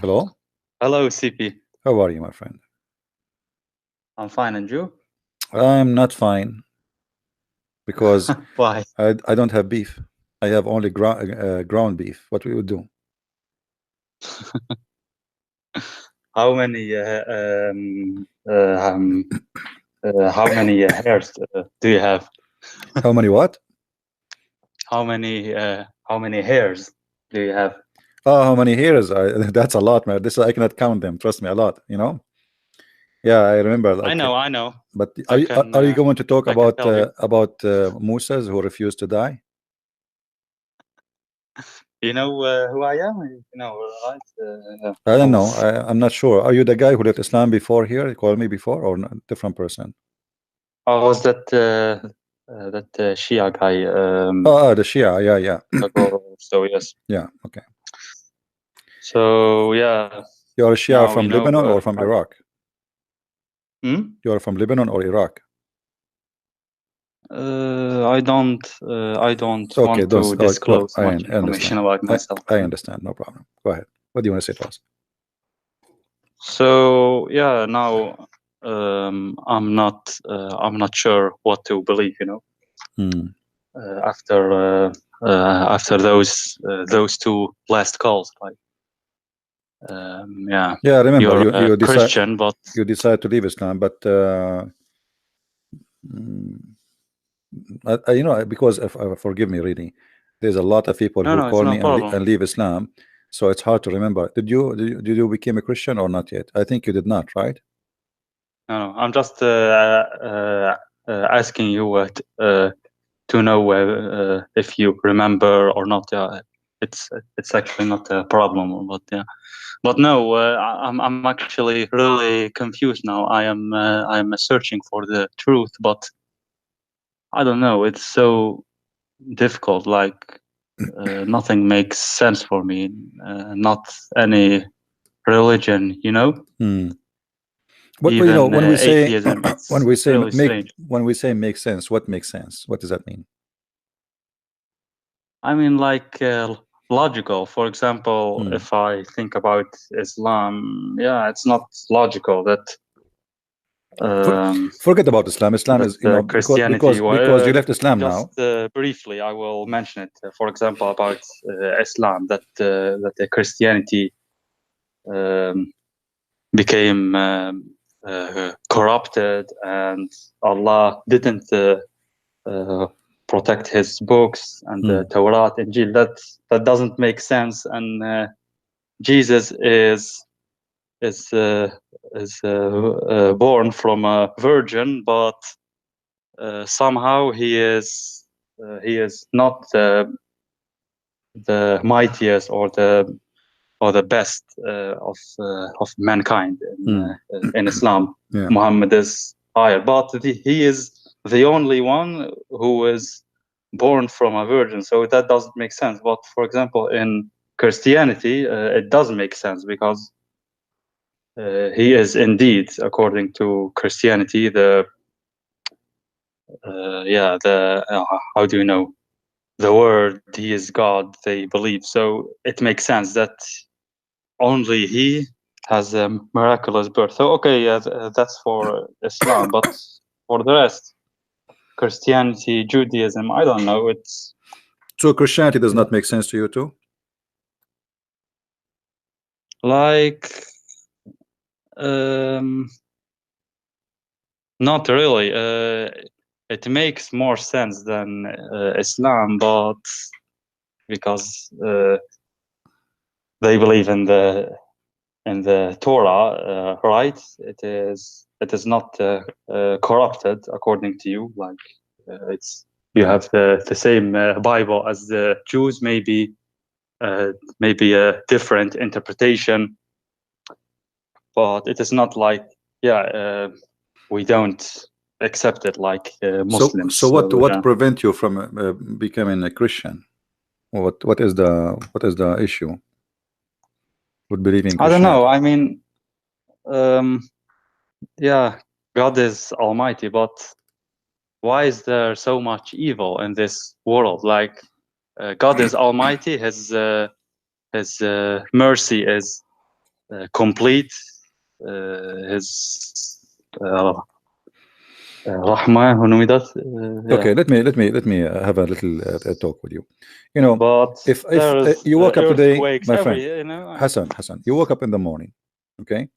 Hello? Hello, CP. How are you, my friend? I'm fine, and you? I'm not fine because Why? I don't have beef. I have only ground beef. What we would do? How many how many hairs do you have? How many what? How many hairs do you have? Oh, how many hairs? That's a lot, man. This I cannot count them. Trust me, a lot. You know? Yeah, I remember. I Okay, know. but I can, are you going to talk I can tell you. about Musas who refused to die? You know who I am? You know, right? I don't know. I'm not sure. Are you the guy who left Islam before here? You called me before, or different person? I was that Shia guy. The Shia. Yeah. So yes. Yeah. Okay. So yeah. You're a Shia Now, from you know, Lebanon or from Iraq? Hmm? You're from Lebanon or Iraq? I don't Okay, want to disclose I much information understand. about myself. I understand. No problem. Go ahead. What do you want to say to us? So yeah, now I'm not sure what to believe. You know, after those two last calls, like yeah. Yeah, I remember You're you decide Christian, but you decide to leave Islam, but you know, because if forgive me, really, there's a lot of people who no, it's call no me problem. and leave Islam, so it's hard to remember. Did you become a Christian or not yet? I think you did not, right? No, I'm just asking you to know if you remember or not. Yeah, it's actually not a problem, but yeah. But no, I'm actually really confused now. I'm searching for the truth, but I don't know. It's so difficult. Like nothing makes sense for me. Not any religion, you know. But you know, Even when we say atheism, it's really strange. when we say make sense, what makes sense? What does that mean? I mean, like logical. For example, if I think about Islam, yeah, it's not logical that. Forget about Islam. Islam is, you know, Christianity. because you left Islam just now. Briefly, I will mention it. For example, about Islam, that the Christianity became corrupted, and Allah didn't protect His books and the Torah, Injil. That doesn't make sense. And Jesus is born from a virgin, but somehow he is not the mightiest or the best of mankind in Islam. Yeah. Muhammad is higher, but he is the only one who is born from a virgin, so that doesn't make sense. But for example, in Christianity, it does make sense, because he is indeed, according to Christianity, the how do you know, the word, he is God, they believe. So it makes sense that only he has a miraculous birth. So okay, that's for Islam, but for the rest, Christianity, Judaism, I don't know. It's so Christianity does not make sense to you too? Like not really. It makes more sense than Islam, but because they believe in the Torah, right? It is not corrupted, according to you. Like it's you have the same Bible as the Jews, maybe a different interpretation, but it is not like we don't accept it like Muslims. So what prevent you from becoming a Christian? What is the issue with believing Christianity? I don't know. I mean, God is almighty, but why is there so much evil in this world? Like God is almighty, his mercy is complete his Rahma. Okay, let me have a little talk with you. You know, but if you woke up today, my friend, you know, Hassan, you woke up in the morning, okay?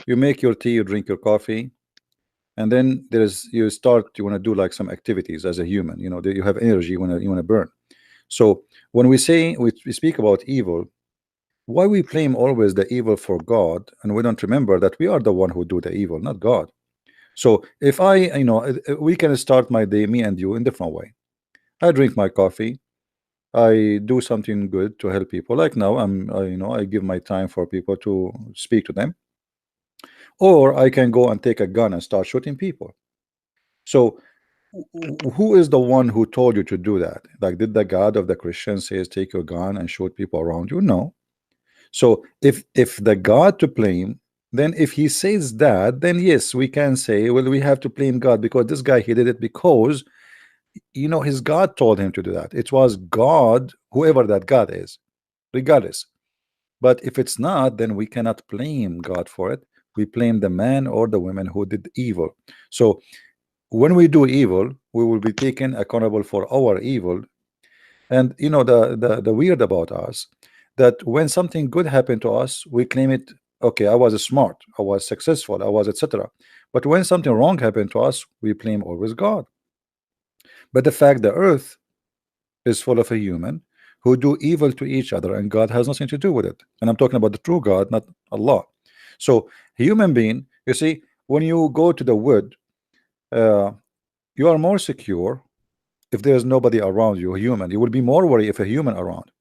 You make your tea, you drink your coffee, and then you want to do like some activities as a human. You know, you have energy, you want to burn. So when we speak about evil, why we blame always the evil for God, and we don't remember that we are the one who do the evil, not God. So if we can start my day, me and you, in different way. I drink my coffee, I do something good to help people. Like now, I give my time for people to speak to them, or I can go and take a gun and start shooting people. So who is the one who told you to do that? Like, did the God of the Christians says take your gun and shoot people around you? No. So if the God to blame, then if he says that, then yes, we can say, well, we have to blame God because this guy, he did it because his God told him to do that. It was God, whoever that God is, regardless. But if it's not, then we cannot blame God for it. We blame the man or the woman who did evil. So when we do evil, we will be taken accountable for our evil. And the weird about us, that when something good happened to us, we claim it. Okay, I was smart, I was successful, I was etc. But when something wrong happened to us, we blame always God. But the fact the earth is full of a human who do evil to each other, and God has nothing to do with it. And I'm talking about the true God, not Allah. So human being, you see, when you go to the wood, you are more secure if there is nobody around you, a human. You will be more worried if a human around.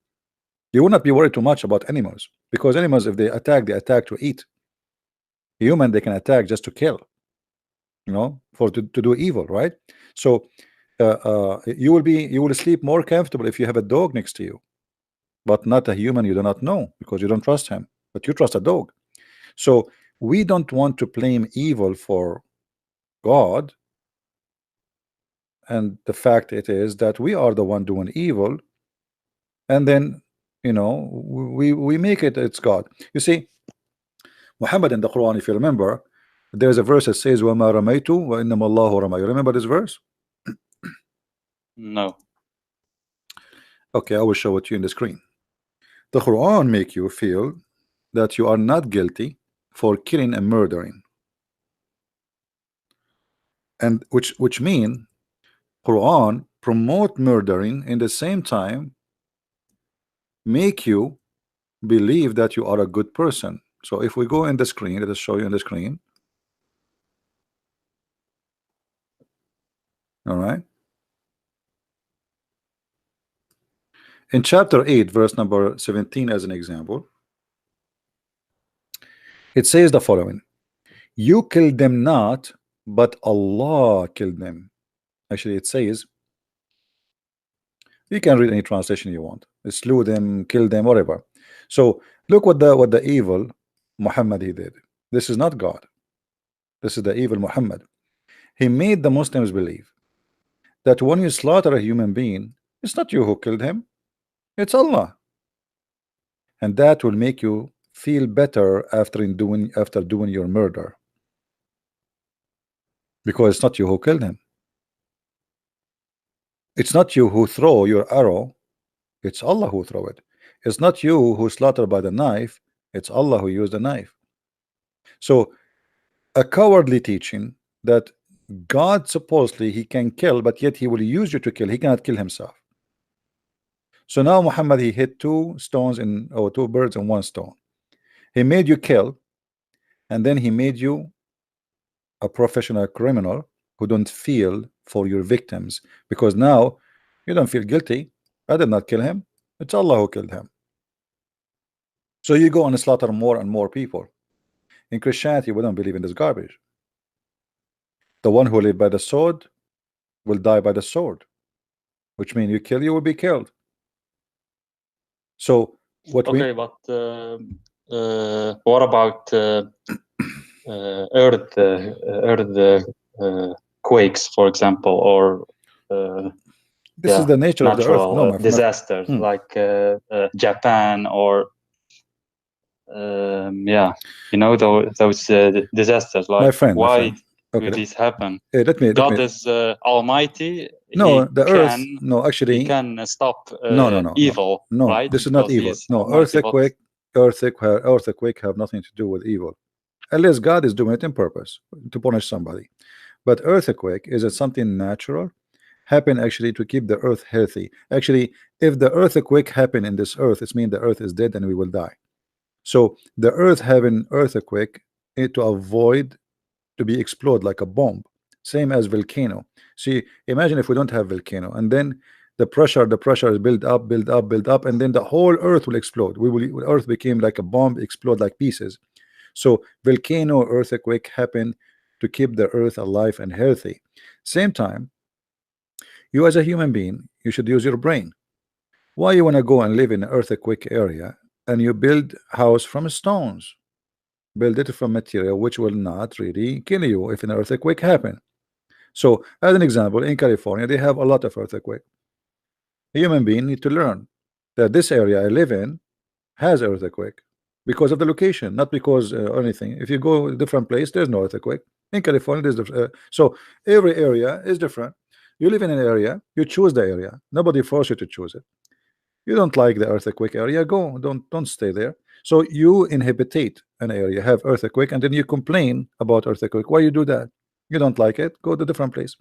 You will not be worried too much about animals, because animals, if they attack to eat. Human, they can attack just to kill, to do evil, right? So you will sleep more comfortable if you have a dog next to you, but not a human you do not know, because you don't trust him, but you trust a dog. So we don't want to blame evil for God, and the fact it is that we are the one doing evil, and then we make it's God. You see, Muhammad in the Quran, if you remember, there's a verse that says وَمَا رَمَيْتُ وَإِنَّمَا اللَّهُ رَمَى. You remember this verse? No. Okay, I will show it to you in the screen. The Quran make you feel that you are not guilty for killing and murdering, and which mean Quran promote murdering, in the same time make you believe that you are a good person. So if we go in the screen, let us show you on the screen. All right, in chapter 8 verse number 17, as an example, it says the following: you killed them not, but Allah killed them. Actually, it says, you can read any translation you want, slew them, kill them, whatever. So look what the evil Muhammad he did. This is not God, this is the evil Muhammad. He made the Muslims believe that when you slaughter a human being, it's not you who killed him, it's Allah. And that will make you feel better after doing your murder, because it's not you who killed him. It's not you who throw your arrow, it's Allah who throw it. It's not you who slaughter by the knife, it's Allah who used the knife. So a cowardly teaching that God supposedly he can kill, but yet he will use you to kill. He cannot kill himself. So now Muhammad, he hit two birds in one stone. He made you kill, and then he made you a professional criminal who don't feel for your victims, because now you don't feel guilty. I did not kill him, it's Allah who killed him. So you go and slaughter more and more people. In Christianity, we don't believe in this garbage. The one who live by the sword will die by the sword, which means you kill, you will be killed. So what okay, but what about quakes, for example, or this is the nature of the earth. No, my disasters like Japan or yeah, you know, those disasters, My like friend, why okay, do these happen? let me God is almighty. no, He the earth, can no, he actually, can stop no, evil, right? this is not Because he evil. is No, almighty. But earthquake have nothing to do with evil, unless God is doing it on purpose to punish somebody. But earthquake is it something natural, happen actually to keep the earth healthy. Actually, if the earthquake happen in this earth, it means the earth is dead and we will die. So the earth having earthquake to avoid to be explode like a bomb, same as volcano. See, imagine if we don't have volcano, and then the pressure is build up, and then the whole earth will explode. Earth became like a bomb, explode like pieces. So volcano earthquake happen to keep the earth alive and healthy. Same time, you as a human being, you should use your brain. Why you want to go and live in an earthquake area and you build house from stones? Build it from material which will not really kill you if an earthquake happen. So as an example, in California they have a lot of earthquake. A human being need to learn that this area I live in has earthquake because of the location, not because anything. If you go a different place, there's no earthquake. In California there's so every area is different. You live in an area, you choose the area, nobody force you to choose it. You don't like the earthquake area, go, don't stay there. So you inhabitate an area, have earthquake, and then you complain about earthquake. Why you do that? You don't like it, go to different place.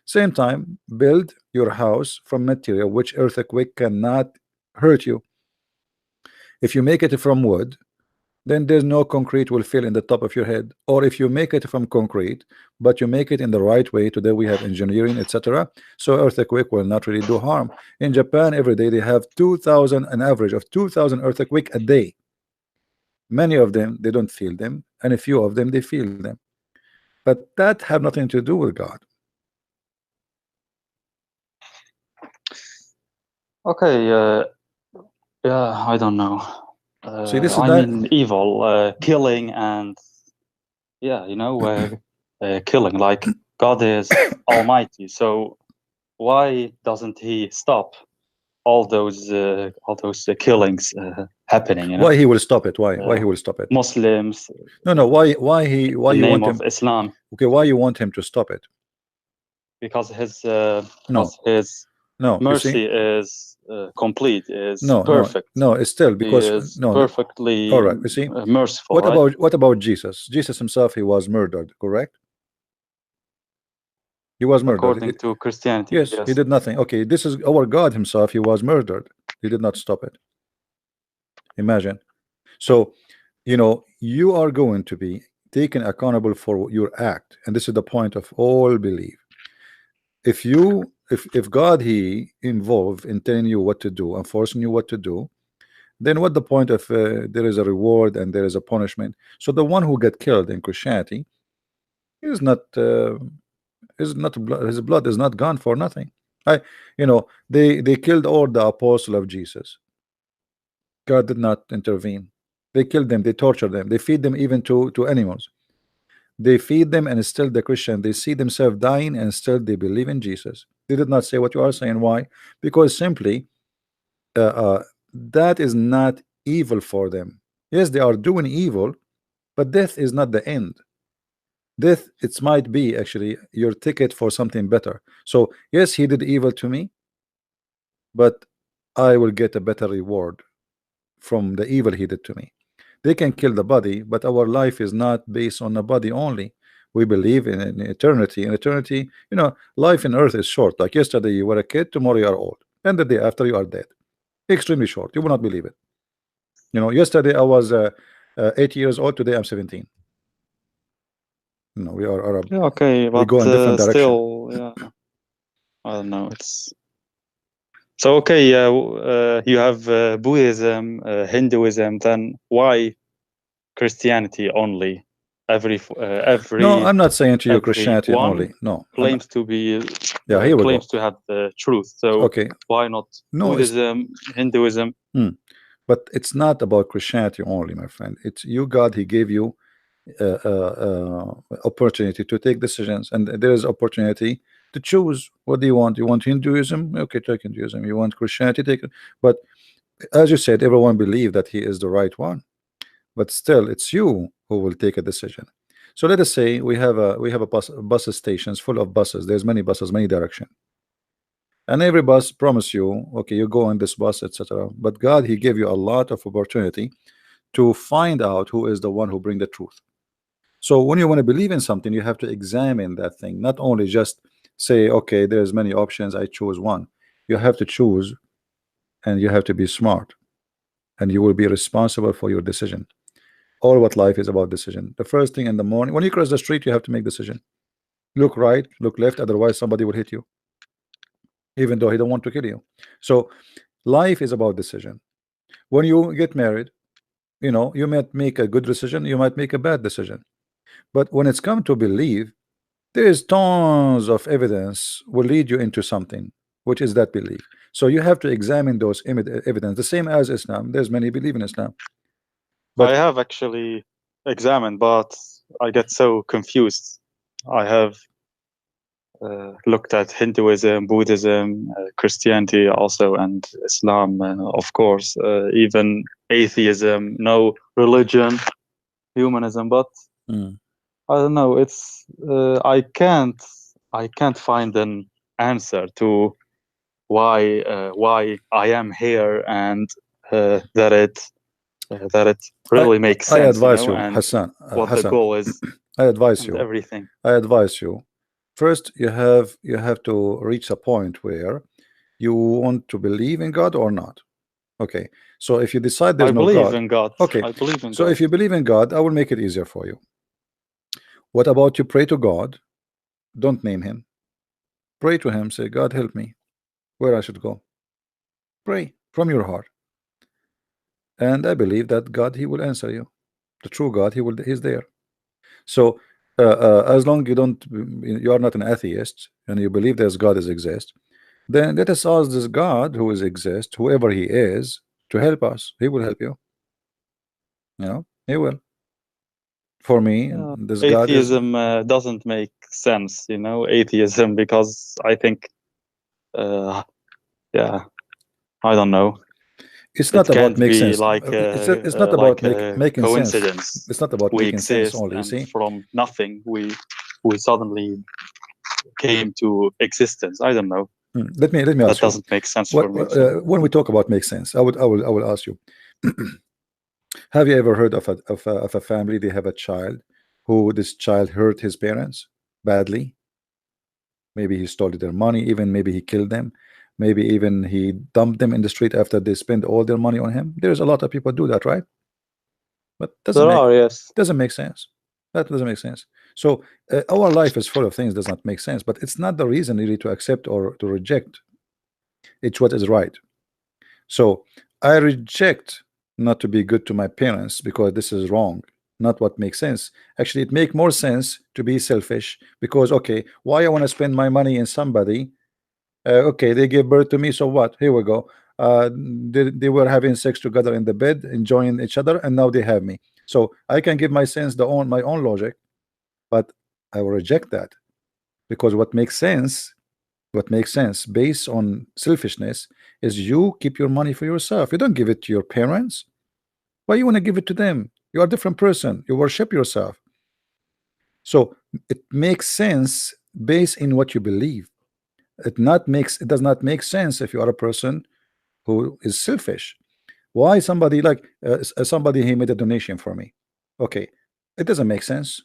Same time, build your house from material which earthquake cannot hurt you. If you make it from wood, then there's no concrete will fill in the top of your head. Or if you make it from concrete, but you make it in the right way, today we have engineering, etc., so earthquake will not really do harm. In Japan every day they have 2,000, an average of 2,000 earthquake a day. Many of them they don't feel them, and a few of them they feel them, but that have nothing to do with God. okay, yeah, I don't know. See, this is I that. mean, evil, killing, and yeah, you know, killing. Like God is almighty, so why doesn't He stop all those killings happening? You know, Why he will stop it? Why he will stop it? Muslims, No, why in you name want of him? Islam, Okay, why you want him to stop it? because his No, no, you see, mercy is complete, is no, perfect. it's still He because is no. perfectly All right, you see, merciful, right? what about Jesus? Jesus himself, he was murdered, correct? He was murdered. According to Christianity, Yes, yes. he did nothing. Okay, this is our God himself. He was murdered. He did not stop it. Imagine. So, you know, you are going to be taken accountable for your act, and this is the point of all belief. If God he involved in telling you what to do and forcing you what to do, then what the point of there is a reward and there is a punishment? So the one who get killed in Christianity is not his blood is not gone for nothing. They killed all the apostle of Jesus. God did not intervene. They killed them, they torture them, they feed them even to animals. They feed them, and still the Christian, they see themselves dying and still they believe in Jesus. They did not say what you are saying. Why? Because simply that is not evil for them. Yes, they are doing evil, but death is not the end. Death, it might be actually your ticket for something better. So yes, he did evil to me, but I will get a better reward from the evil he did to me. They can kill the body, but our life is not based on the body only. We believe in eternity. In eternity, life in earth is short. Like yesterday you were a kid, tomorrow you are old, and the day after you are dead. Extremely short. You will not believe it. Yesterday I was 8 years old, today I'm 17. We are Arab. Yeah, okay, We but go in different direction. still, yeah, I don't know. It's so okay. You have Buddhism, Hinduism. Then why Christianity only? Every No, I'm not saying to you Christianity everyone only. No, claims to be yeah, here we claims go. to have the truth. So Okay, why not no, Buddhism, Hinduism? but it's not about Christianity only, my friend. It's you, God. He gave you opportunity to take decisions, and there is opportunity to choose. What do you want? You want Hinduism? Okay, take Hinduism. You want Christianity? Take it. But as you said, everyone believe that he is the right one. but still it's you who will take a decision. So let us say we have a bus stations full of buses. There's many buses, many direction, and every bus promise you, okay, you go on this bus, etc. But God, He gave you a lot of opportunity to find out who is the one who bring the truth. So when you want to believe in something, you have to examine that thing, not only just say, okay, there's many options, I choose one. You have to choose, and you have to be smart, and you will be responsible for your decision. All what life is about decision. The first thing in the morning, when you cross the street, you have to make decision. Look right, look left, otherwise somebody will hit you, even though he don't want to kill you. So life is about decision. When you get married, you know, you might make a good decision, you might make a bad decision. But when it's come to believe, there is tons of evidence will lead you into something, which is that belief. So you have to examine those evidence. The same as Islam. There's many believe in Islam. But I have actually examined, but I get so confused. I have looked at Hinduism, Buddhism, Christianity also, and Islam, of course, even atheism, no religion, humanism. But I don't know. It's I can't find an answer to why I am here, and that it really makes sense. I advise you, and Hassan. what Hassan, the goal is. I advise you. Everything. I advise you. First, you have to reach a point where you want to believe in God or not. Okay. So if you decide there's no God, I believe in God. Okay. I believe in so God. If you believe in God, I will make it easier for you. What about you pray to God? Don't name Him. Pray to Him. Say, God, help me where I should go. Pray from your heart. And I believe that God, He will answer you. The true God, He's there. So as long you are not an atheist and you believe there's God exists, then let us ask this God who exists, whoever He is, to help us. He will help you. You know, He will. For me, this God is. Atheism doesn't make sense, you know, atheism, because I think, yeah, I don't know. It's not about can't make be sense. like it's not about making coincidence. sense. It's not about We making sense exist, only. You and see, from nothing we suddenly came to existence. I don't know. Let me That ask you. doesn't make sense for me. When we talk about make sense, I will ask you. Have you ever heard of a family? They have a child who this child hurt his parents badly. Maybe he stole their money, even maybe he killed them, maybe even he dumped them in the street after they spent all their money on him. There's a lot of people do that, right? But yes. doesn't make sense. That doesn't make sense. So our life is full of things does not make sense, but it's not the reason really to accept or to reject. It's what is right. So I reject not to be good to my parents because this is wrong, not what makes sense. Actually, it make more sense to be selfish because, okay, why I want to spend my money in somebody? Okay, they gave birth to me, so what? Here we go. They were having sex together in the bed, enjoying each other, and now they have me. So I can give my sense my own logic, but I will reject that because what makes sense based on selfishness is you keep your money for yourself. You don't give it to your parents. Why you want to give it to them? You are a different person. You worship yourself. So it makes sense based in what you believe. It does not make sense if you are a person who is selfish. Why somebody like somebody he made a donation for me? Okay, it doesn't make sense.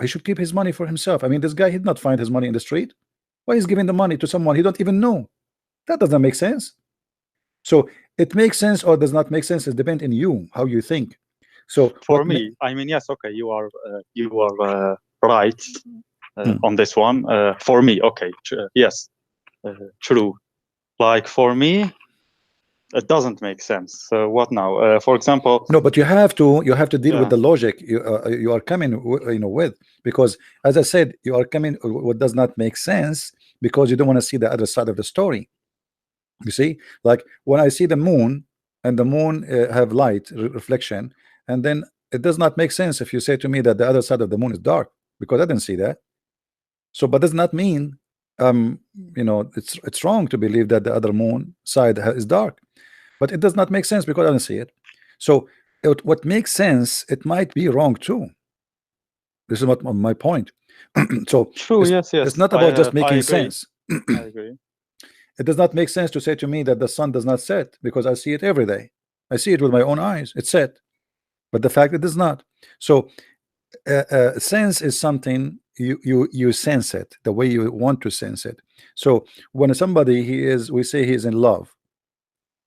He should keep his money for himself. I mean, this guy he did not find his money in the street. Why is giving the money to someone he don't even know? That doesn't make sense. So it makes sense or does not make sense. It depends on you how you think. So for me, I mean, yes, okay, you are right on this one. For me, okay, yes, true. Like for me, it doesn't make sense. So what now? For example, no, but you have to deal with the logic you are coming with, because as I said, you are coming what does not make sense because you don't want to see the other side of the story. You see, like when I see the moon and the moon have light reflection, and then it does not make sense if you say to me that the other side of the moon is dark because I didn't see that. So, but does not mean it's wrong to believe that the other moon side is dark, but it does not make sense because I don't see it. So what makes sense, it might be wrong too. This is what my point. So True. Yes. it's Yes. not about just I making agree. sense. I agree. It does not make sense to say to me that the sun does not set, because I see it every day. I see it with my own eyes. It's set, but the fact it is not. So sense is something you sense it the way you want to sense it. So when somebody we say he is in love,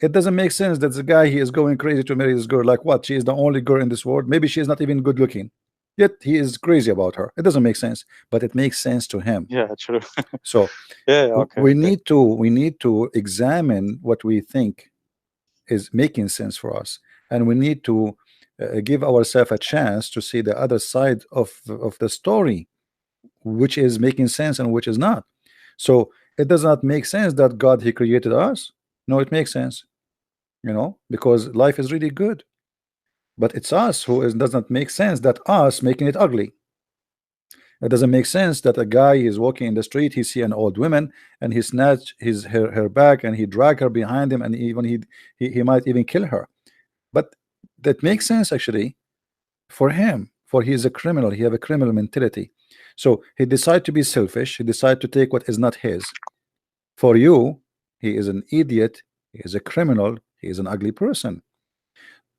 it doesn't make sense that the guy he is going crazy to marry this girl. Like what? She is the only girl in this world. Maybe she is not even good looking, yet he is crazy about her. It doesn't make sense, but it makes sense to him. Yeah. True. So Yeah. Okay. we Okay. need to examine what we think is making sense for us, and we need to give ourselves a chance to see the other side of the story, which is making sense and which is not. So it does not make sense that God he created us. No, it makes sense, because life is really good. But it's us who does not make sense, that us making it ugly. It doesn't make sense that a guy is walking in the street, he see an old woman and he snatch her back and he drag her behind him, and even he might even kill her. But that makes sense actually for him, for he is a criminal. He have a criminal mentality. So he decide to be selfish. He decide to take what is not his. For you, he is an idiot. He is a criminal. He is an ugly person.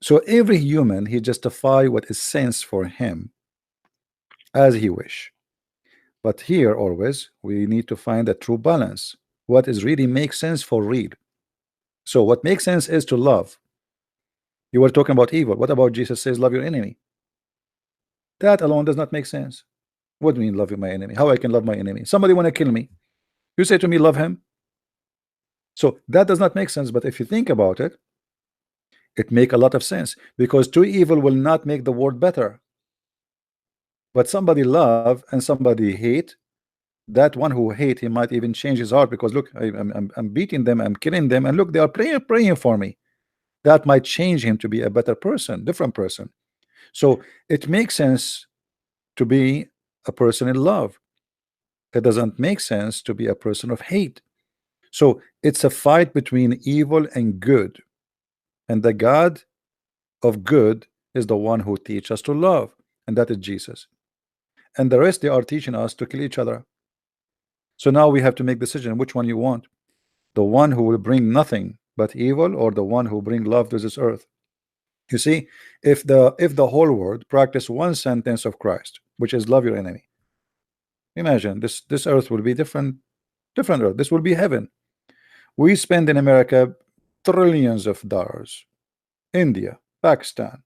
So every human, he justify what is sense for him as he wish. But here always we need to find a true balance. What is really makes sense for real. So what makes sense is to love. You were talking about evil. What about Jesus says love your enemy? That alone does not make sense. What do you mean love my enemy? How I can love my enemy? Somebody want to kill me. You say to me love him. So that does not make sense. But if you think about it, it make a lot of sense, because two evil will not make the world better. But somebody love and somebody hate, that one who hate, he might even change his heart, because look, I'm beating them, I'm killing them, and look, they are praying for me. That might change him to be a better person, different person. So it makes sense to be a person in love. It doesn't make sense to be a person of hate. So it's a fight between evil and good, and the God of good is the one who teaches us to love, and that is Jesus. And the rest, they are teaching us to kill each other. So now we have to make decision which one you want, the one who will bring nothing but evil, or the one who bring love to this earth. You see, if the whole world practice one sentence of Christ, which is love your enemy, imagine this earth will be different earth. This will be heaven. We spend in America trillions of dollars. India, Pakistan,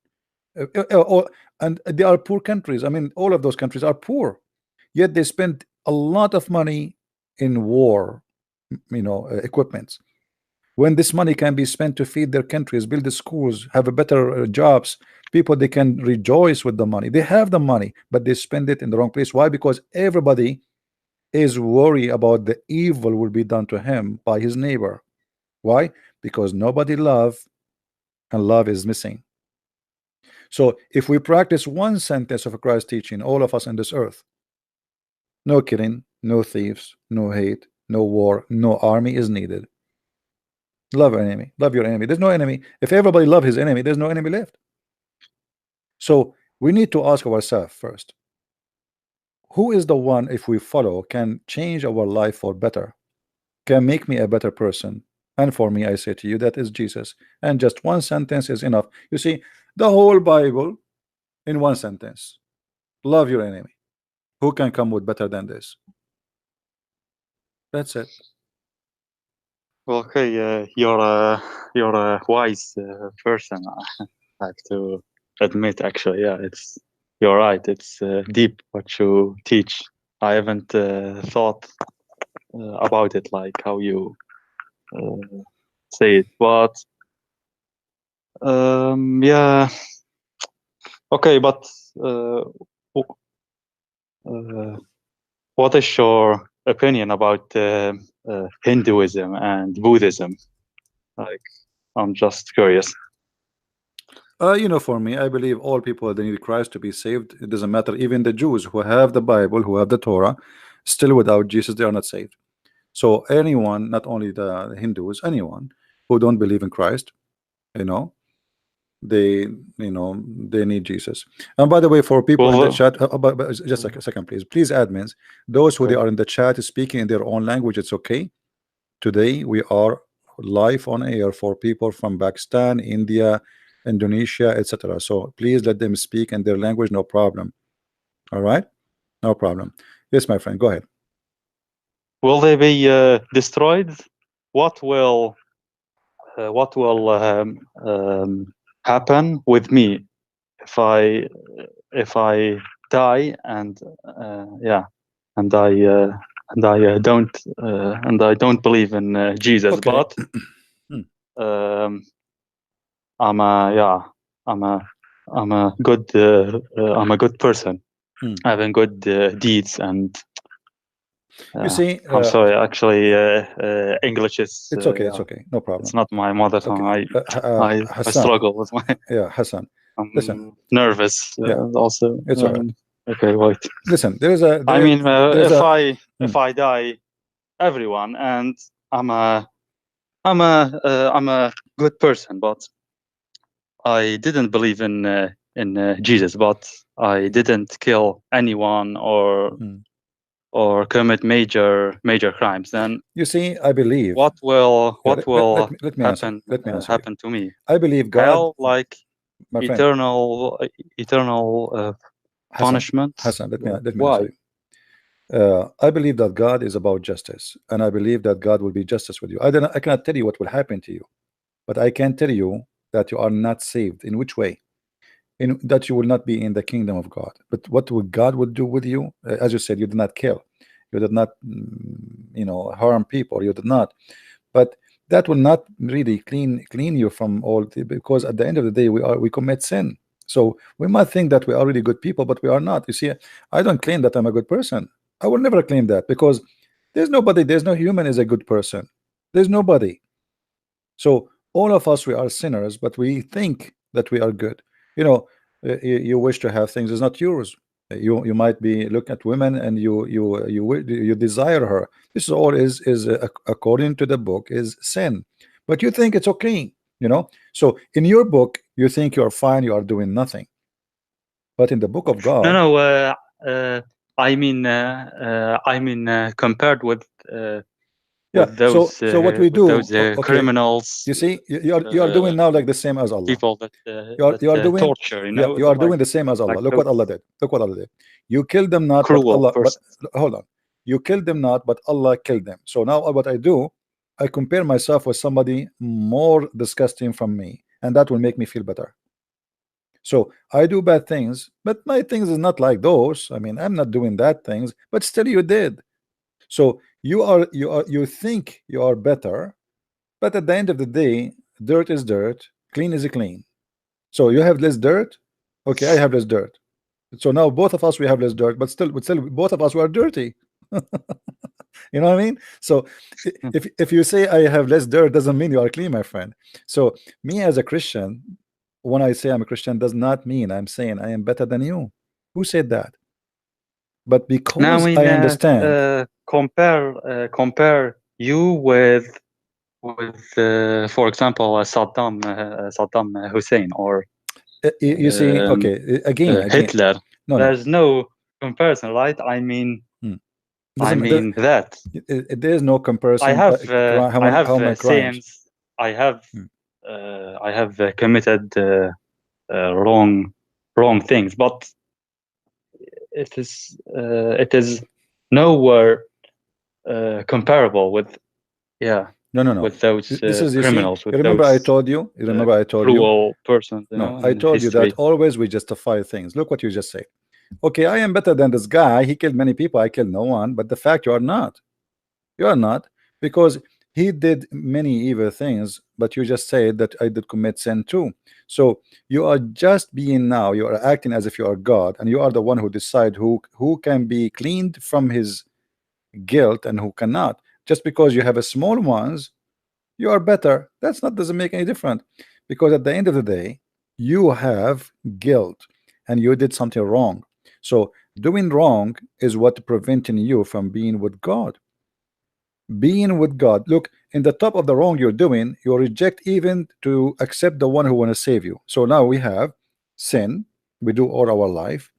and they are poor countries. I mean, all of those countries are poor, yet they spend a lot of money in war, equipment, when this money can be spent to feed their countries, build the schools, have a better jobs. People, they can rejoice with the money. They have the money, but they spend it in the wrong place. Why? Because everybody is worried about the evil will be done to him by his neighbor. Why? Because nobody love, and love is missing. So if we practice one sentence of Christ's teaching, all of us on this earth, no killing, no thieves, no hate, no war, no army is needed. Love your enemy. Love your enemy. There's no enemy. If everybody love his enemy, there's no enemy left. So we need to ask ourselves first, who is the one, if we follow, can change our life for better, can make me a better person? And for me, I say to you, that is Jesus. And just one sentence is enough. You see, the whole Bible in one sentence: love your enemy. Who can come with better than this? That's it. Well, okay. You're a wise person. I have to admit, actually, yeah, you're right. It's deep what you teach. I haven't thought about it like how you say it, but yeah, okay. But uh, what is your opinion about Hinduism and Buddhism? Like, I'm just curious. For me, I believe all people, they need Christ to be saved. It doesn't matter. Even the Jews who have the Bible, who have the Torah, still without Jesus, they are not saved. So anyone, not only the Hindus, anyone who don't believe in Christ, you know, they they need Jesus. And by the way, for people in the chat, but just a second, please admins, those who they are in the chat speaking in their own language, it's okay. Today we are live on air for people from Pakistan, India, Indonesia, etc. So please let them speak in their language, no problem. All right, no problem. Yes, my friend, go ahead. Will they be destroyed? What will happen with me if I die and I don't believe in Jesus, Okay. but I'm a good person, having good deeds, and you see, I'm sorry, actually, English is it's okay, it's okay, no problem. It's not my mother tongue. Okay. I struggle with my Hassan. I'm Listen, nervous also. It's all right. Okay, wait. Listen, there is a. I mean, if I die, everyone, and I'm a good person, but I didn't believe in Jesus, but I didn't kill anyone or commit major crimes. Then you see, I believe what will let me happen answer happen to me? I believe God, hell, like my friend, eternal punishment. Hassan, let me Why? answer you. I believe that God is about justice, and I believe that God will be justice with you. I cannot tell you what will happen to you, but I can tell you that you are not saved. In which way? In that you will not be in the kingdom of God. But what would God would do with you? As you said, you did not kill, you did not harm people, you did not. But that will not really clean you from all because at the end of the day we commit sin. So we might think that we are really good people, but we are not. You see, I don't claim that I'm a good person. I will never claim that, because there's no human is a good person. There's nobody. So all of us, we are sinners, but we think that we are good. You wish to have things is not yours. You might be look at women and you desire her. This is all is according to the book is sin, but you think it's okay. So in your book you think you're fine, you are doing nothing, but in the book of God, I mean compared with those so what we do, criminals, you see, you are doing now like the same as Allah. People that you are doing torture, you are doing the same as Allah. Look what Allah did. You killed them not, but Allah, but hold on, you killed them not, but Allah killed them. So now what I do, I compare myself with somebody more disgusting from me, and that will make me feel better. So I do bad things, but my things is not like those. I mean, I'm not doing that things, but still you did. So you think you are better, but at the end of the day, dirt is dirt, clean is clean. So you have less dirt, okay, I have less dirt. So now both of us, we have less dirt, but still both of us were dirty. You know what I mean? So if you say I have less dirt, doesn't mean you are clean, my friend. So me as a Christian, when I say I'm a Christian, does not mean I'm saying I am better than you. Who said that? But because now, I understand, compare you with for example Saddam Hussein, or you see, okay, again Hitler. There's no comparison, right? I mean that there's no comparison. I have sins. I have committed wrong things, but it is nowhere comparable with no with those this is, criminals. See, remember I told you. Remember I told you. Persons, no, I told you that always we justify things. Look what you just said. Okay, I am better than this guy. He killed many people. I killed no one. But the fact you are not. You are not, because he did many evil things. But you just said that I did commit sin too. So you are just being now. You are acting as if you are God, and you are the one who decide who can be cleaned from his guilt and who cannot. Just because you have a small ones, you are better. That's not doesn't make any difference, because at the end of the day, you have guilt and you did something wrong. So doing wrong is what preventing you from being with God. being with God. Look, in the top of the wrong you're doing, you reject even to accept the one who want to save you. So now we have sin, we do all our life,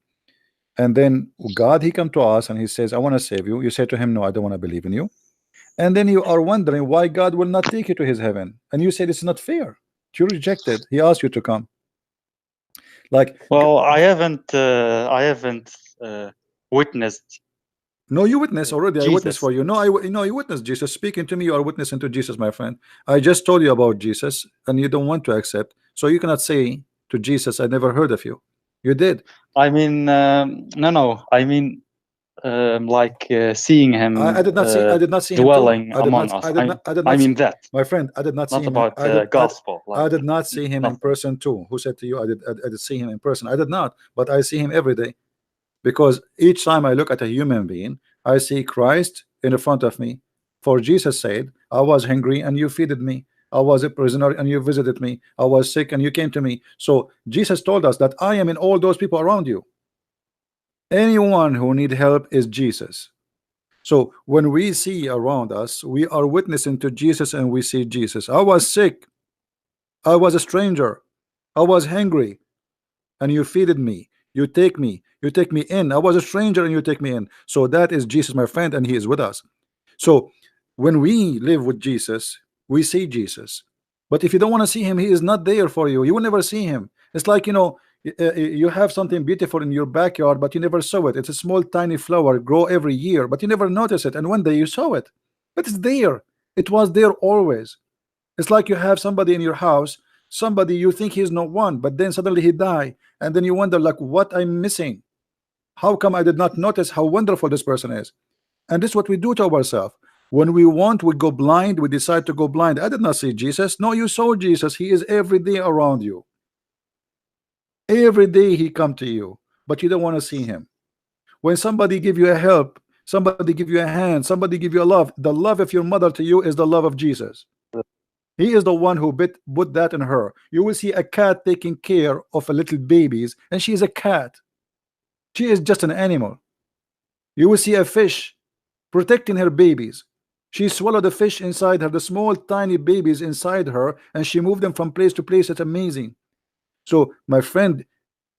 and then God, he come to us and he says, I want to save you. You say to him, no, I don't want to believe in you. And then you are wondering why God will not take you to his heaven, and you say this is not fair. You rejected, he asked you to come. Like, well, I haven't witnessed. no, you witness already. I witness Jesus. for you. No, you witness Jesus speaking to me. You are witnessing to Jesus, my friend. I just told you about Jesus, and you don't want to accept. So you cannot say to Jesus, I never heard of you. You did. I mean, no. I mean, like seeing him I did not see. I did not see him too. dwelling among us. I mean that. My friend, I did not see Not him. about the gospel. I did not see him in person too. Who said to you I did see him in person? I did not, but I see him every day, because each time I look at a human being, I see Christ in front of me. For Jesus said, I was hungry and you feeded me. I was a prisoner and you visited me. I was sick and you came to me. So Jesus told us that I am in all those people around you. Anyone who need help is Jesus. So when we see around us, we are witnessing to Jesus, and we see Jesus. I was sick, I was a stranger, I was hungry, and you feeded me. You take me in. I was a stranger and you take me in. So that is Jesus, my friend, and he is with us. So when we live with Jesus, we see Jesus. But if you don't want to see him, he is not there for you. You will never see him. It's like, you know, you have something beautiful in your backyard, but you never saw it. It's a small tiny flower, grow every year, but you never notice it, and one day you saw it. But it's there. It was there always. It's like you have somebody in your house, somebody you think he's not one, but then suddenly he die, and then you wonder, like, what I'm missing? How come I did not notice how wonderful this person is? And this is what we do to ourselves. When we want, we go blind. We decide to go blind. I did not see Jesus. No, you saw Jesus. He is every day around you. Every day he come to you, but you don't want to see him. When somebody give you a help, somebody give you a hand, somebody give you a love, the love of your mother to you is the love of Jesus. He is the one who put that in her. You will see a cat taking care of a little babies, and she is a cat. She is just an animal. You will see a fish protecting her babies. She swallowed the fish inside her, the small tiny babies inside her, and she moved them from place to place. It's amazing. So my friend,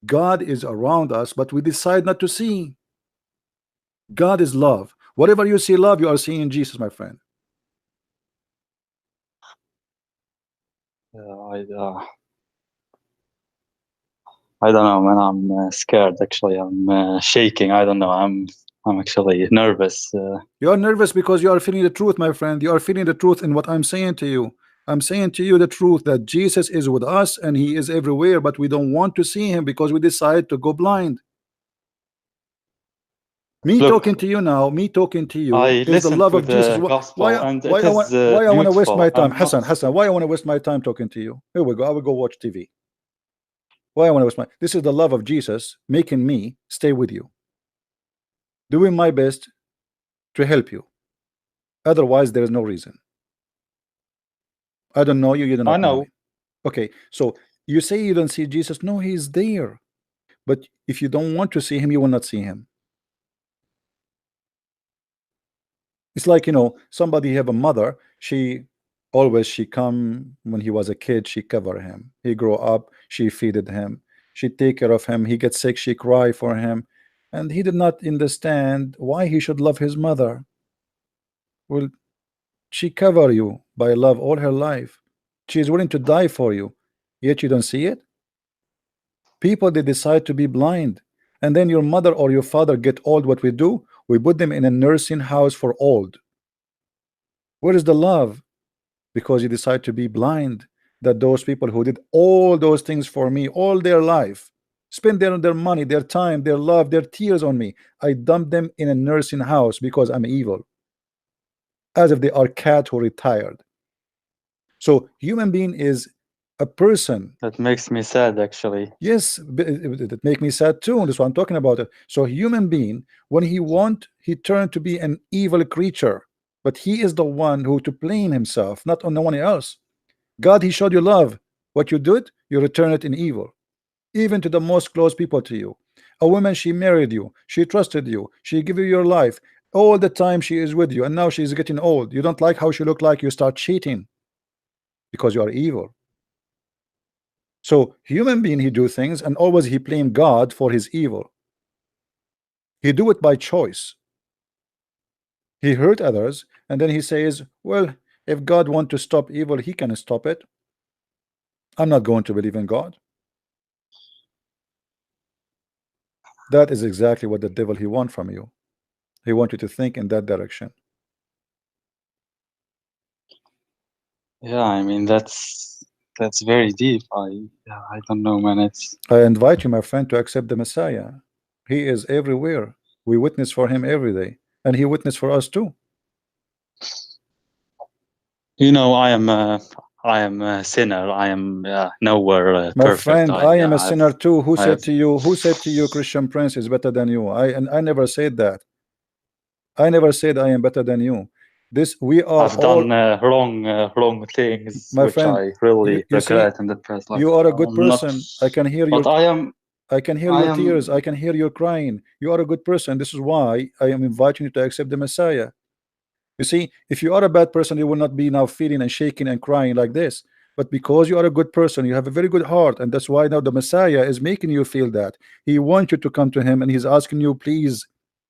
God is around us, but we decide not to see. God is love. Whatever you see love, you are seeing Jesus, my friend. I don't know, man. I'm scared. Actually, I'm shaking. I don't know. I'm actually nervous. You are nervous because you are feeling the truth, my friend. You are feeling the truth in what I'm saying to you. I'm saying to you the truth that Jesus is with us and he is everywhere, but we don't want to see him because we decide to go blind. Me talking to you now, me talking to you is the love of Jesus. Why I want to waste my time, Hassan, why I want to waste my time talking to you? Here we go. I will go watch TV. Why I want to waste my, this is the love of Jesus making me stay with you, doing my best to help you. Otherwise there is no reason. I don't know you, you don't know me. Okay, so you say you don't see Jesus. No, he's there, but if you don't want to see him, you will not see him. It's like, you know, somebody have a mother, she come when he was a kid, she cover him, he grow up, she feeded him, she take care of him, he gets sick, she cry for him, and he did not understand why he should love his mother. Well, she cover you by love all her life. She is willing to die for you, yet you don't see it. People, they decide to be blind, and then your mother or your father get old. What we do, we put them in a nursing house for old. Where is the love? Because you decide to be blind. That those people who did all those things for me all their life, spend their money, their time, their love, their tears on me, I dump them in a nursing house because I'm evil, as if they are cat who retired. So human being is a person. That makes me sad, actually. Yes, it make me sad too. That's what I'm talking about. So human being, when he want, he turned to be an evil creature, but he is the one who to blame himself, not on no one else. God, he showed you love. What you did, you return it in evil, even to the most close people to you. A woman, she married you, she trusted you, she gave you your life, All the time she is with you, and now she's getting old. You don't like how she look like, you start cheating because you are evil. So human being, he do things and always he blame God for his evil. He do it by choice. He hurt others and then he says, well, if God want to stop evil, he can stop it. I'm not going to believe in God. That is exactly what the devil he want from you. He want you to think in that direction. Yeah, I mean that's very deep. I don't know, man. I invite you, my friend, to accept the Messiah. He is everywhere. We witness for him every day, and he witnessed for us too. You know, I am a sinner. I am nowhere my perfect. friend, I am a sinner too. Who said to you Christian Prince is better than you? I never said that. I never said I am better than you. We are I've done wrong things, my which friend, I really you regret see, in the past life. you are a good person. I can hear your but I can hear your tears. I can hear you crying. You are a good person. This is why I am inviting you to accept the Messiah. You see, if you are a bad person, you will not be now feeling and shaking and crying like this. But because you are a good person, you have a very good heart, and that's why now the Messiah is making you feel that. He wants you to come to him, and he's asking you, please,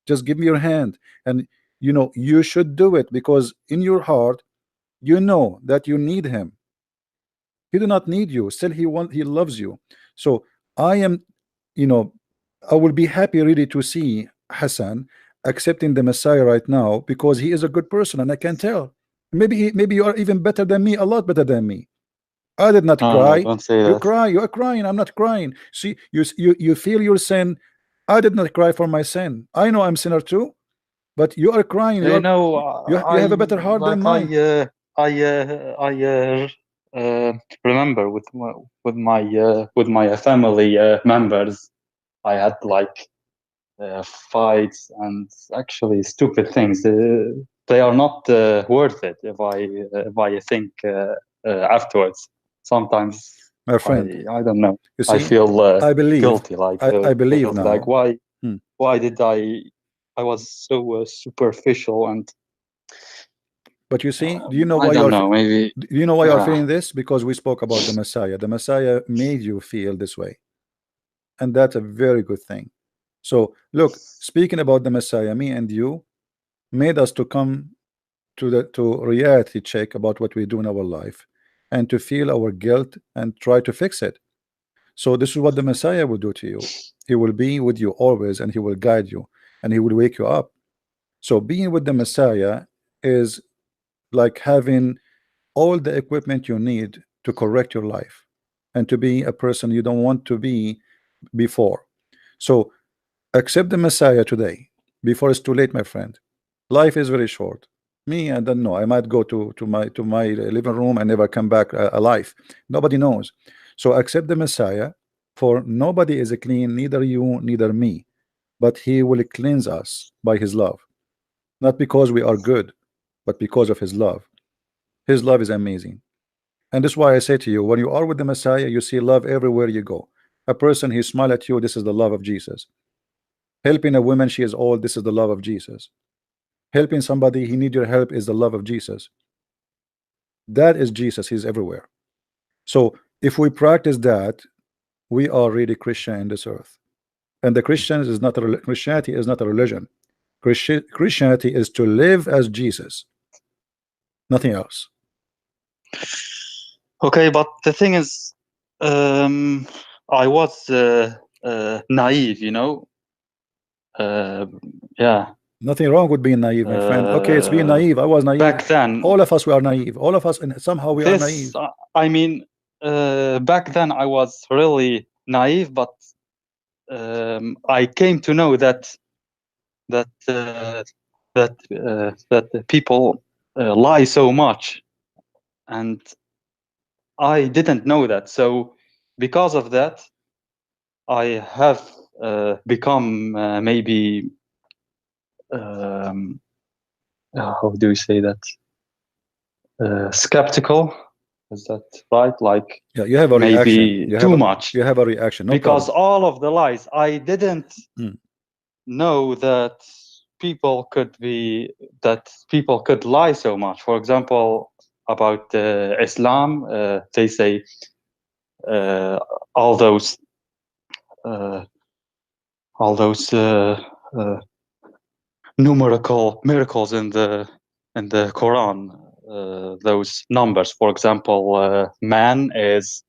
just give me your hand. And you know, you should do it because in your heart, you know that you need him. He do not need you. Still, he loves you. So I am, you know, I will be happy really to see Hassan accepting the Messiah right now because he is a good person, and I can tell. Maybe you are even better than me, a lot better than me. I did not cry. No, don't say You that. cry. You are crying. I'm not crying. See, you feel your sin. I did not cry for my sin. I know I'm sinner too, but you are crying. You know, You have a better heart than mine. I remember with my family members, I had like fights and actually stupid things. They are not worth it if I think afterwards. Sometimes My friend, I don't know. you see, I feel I believe, guilty. Like I believe now. Like why did I was so superficial and. But you see, do you know why I don't know, maybe. Do you know why you're feeling this? Because we spoke about the Messiah. The Messiah made you feel this way, and that's a very good thing. So look, speaking about the Messiah, me and you made us to come to reality check about what we do in our life and to feel our guilt and try to fix it. So this is what the Messiah will do to you. He will be with you always, and he will guide you, and he will wake you up. So being with the Messiah is like having all the equipment you need to correct your life and to be a person you don't want to be before. So accept the Messiah today before it's too late, my friend. Life is very short. Me, I don't know. I might go to my living room and never come back alive. Nobody knows. So accept the Messiah, for nobody is clean, neither you, neither me. But he will cleanse us by his love. Not because we are good, but because of his love. His love is amazing. And that's why I say to you, when you are with the Messiah, you see love everywhere you go. A person, he smile at you, this is the love of Jesus. Helping a woman, she is old, this is the love of Jesus. Helping somebody, he need your help, is the love of Jesus. That is Jesus, he's everywhere. So if we practice that, we are really Christian in this earth. And the Christianity is not a religion. Christianity is to live as Jesus, nothing else. Okay, but the thing is, I was naive, you know. Yeah. Nothing wrong with being naive, my friend. Okay, it's being naive. I was naive. Back then. All of us were naive. All of us, and somehow we are naive. I mean, back then I was really naive, but I came to know that people lie so much, and I didn't know that. So because of that, I have become maybe how do you say that? Skeptical. Is that right? Like, yeah, you have a maybe reaction. too much. You have a reaction. No because problem. all of the lies, I didn't know that people could lie so much. For example, about Islam, they say all those numerical miracles in the Quran. Those numbers, for example, man is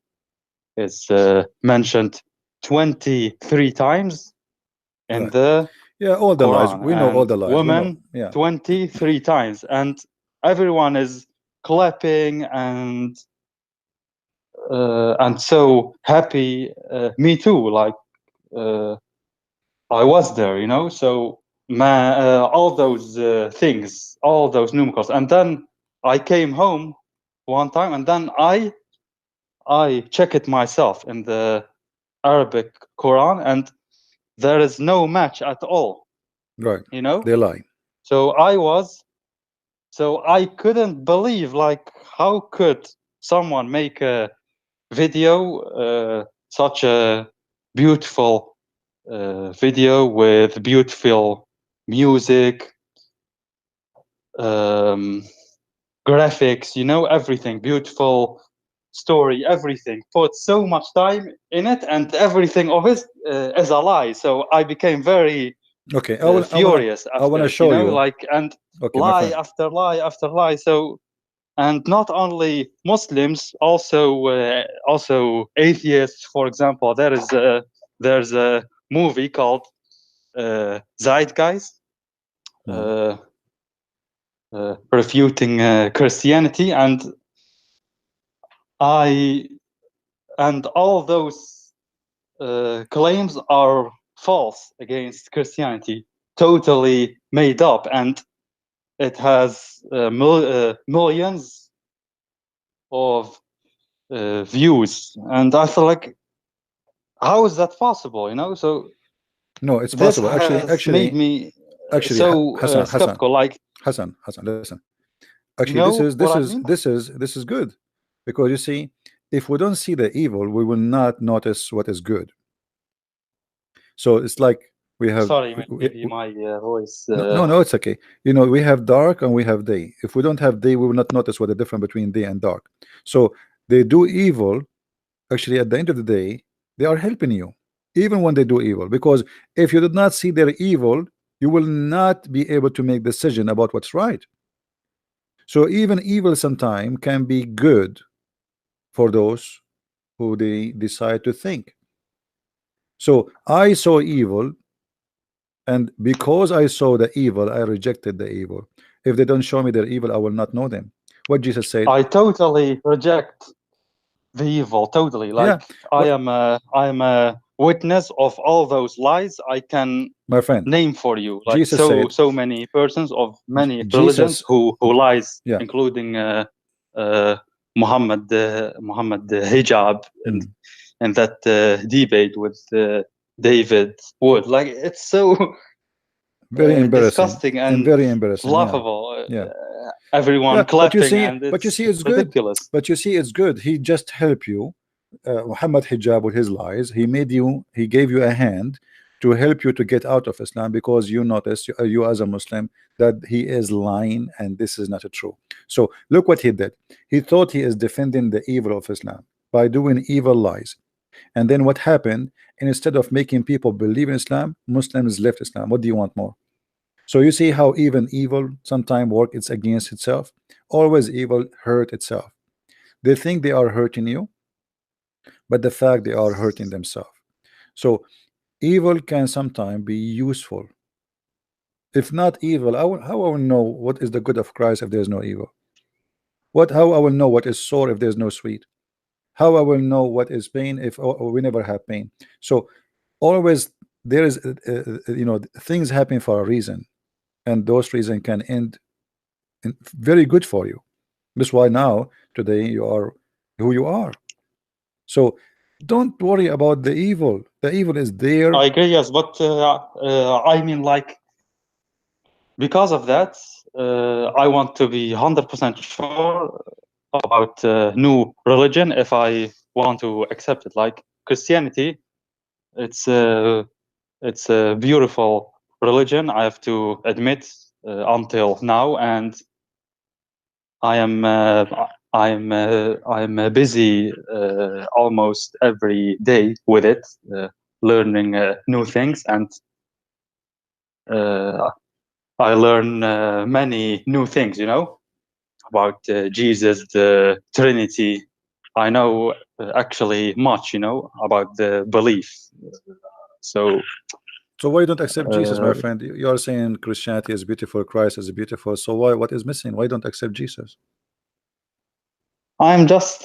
mentioned 23 times in Right. the Yeah, all the lies. Quran, We know all and the lies. We know. woman Yeah. 23 times, and everyone is clapping and so happy. Me too. Like I was there, you know. So all those things, all those numerals, and then I came home one time, and then I check it myself in the Arabic Quran, and there is no match at all. Right. You know. They lie. So I couldn't believe, like, how could someone make a video, such a beautiful video with beautiful music, graphics, you know, everything, beautiful story, everything, put so much time in it, and everything of it is a lie. So I became very Okay. furious I wanna after, show you know, you. like, and Okay, my lie friend. after lie after lie. So, and not only Muslims, also atheists. For example, there's a movie called Zeitgeist, refuting Christianity, and all those claims are false against Christianity, totally made up, and it has millions of views, and I feel like, how is that possible? You know, so No, it's this possible. has made me so Hassan, skeptical. Like, Hassan, listen. you Actually, know what I mean? this is good, because you see, if we don't see the evil, we will not notice what is good. So it's like we have Sorry, maybe my voice. no, it's okay. You know, we have dark and we have day. If we don't have day, we will not notice what the difference between day and dark. So they do evil. Actually, at the end of the day, they are helping you, even when they do evil. Because if you did not see their evil, you will not be able to make decision about what's right. So even evil sometime can be good for those who they decide to think. So I saw evil, and because I saw the evil, I rejected the evil. If they don't show me their evil, I will not know them. What Jesus said. I totally reject the evil. Totally. Like, Yeah. I What, am a witness of all those lies. I can my friend, name for you, like, Jesus said. so many persons of many religions Jesus. who lies, Yeah. including Muhammad hijab, and that debate with David Wood. Like, it's so Very embarrassing disgusting and and very embarrassing. Yeah. laughable. Yeah. Everyone clapping, and But you it's see, it's good. ridiculous. But you see, it's good. He just helped you. Muhammad hijab with his lies. He gave you a hand to help you to get out of Islam, because you notice, you as a Muslim, that he is lying and this is not true. So look what he did. He thought he is defending the evil of Islam by doing evil lies. And then what happened? And instead of making people believe in Islam, Muslims left Islam. What do you want more? So you see how even evil sometimes work it's against itself. Always evil hurt itself. They think they are hurting you, but the fact they are hurting themselves. So evil can sometimes be useful. If not evil, how I will know what is the good of Christ if there is no evil? How I will know what is sore if there is no sweet? How I will know what is pain if we never have pain? So always there is you know, things happen for a reason, and those reasons can end in very good for you. That's why now today you are who you are. So don't worry about the evil. The evil is there. I agree, yes, but I mean, like, because of that, I want to be 100% sure about new religion if I want to accept it. Like Christianity, it's a beautiful religion, I have to admit, until now, and I am busy almost every day with it, learning new things, and I learn many new things, you know, about Jesus, the Trinity. I know actually much, you know, about the belief. So why you don't accept Jesus, my friend? You are saying Christianity is beautiful, Christ is beautiful. So why? What is missing? Why don't accept Jesus? I'm just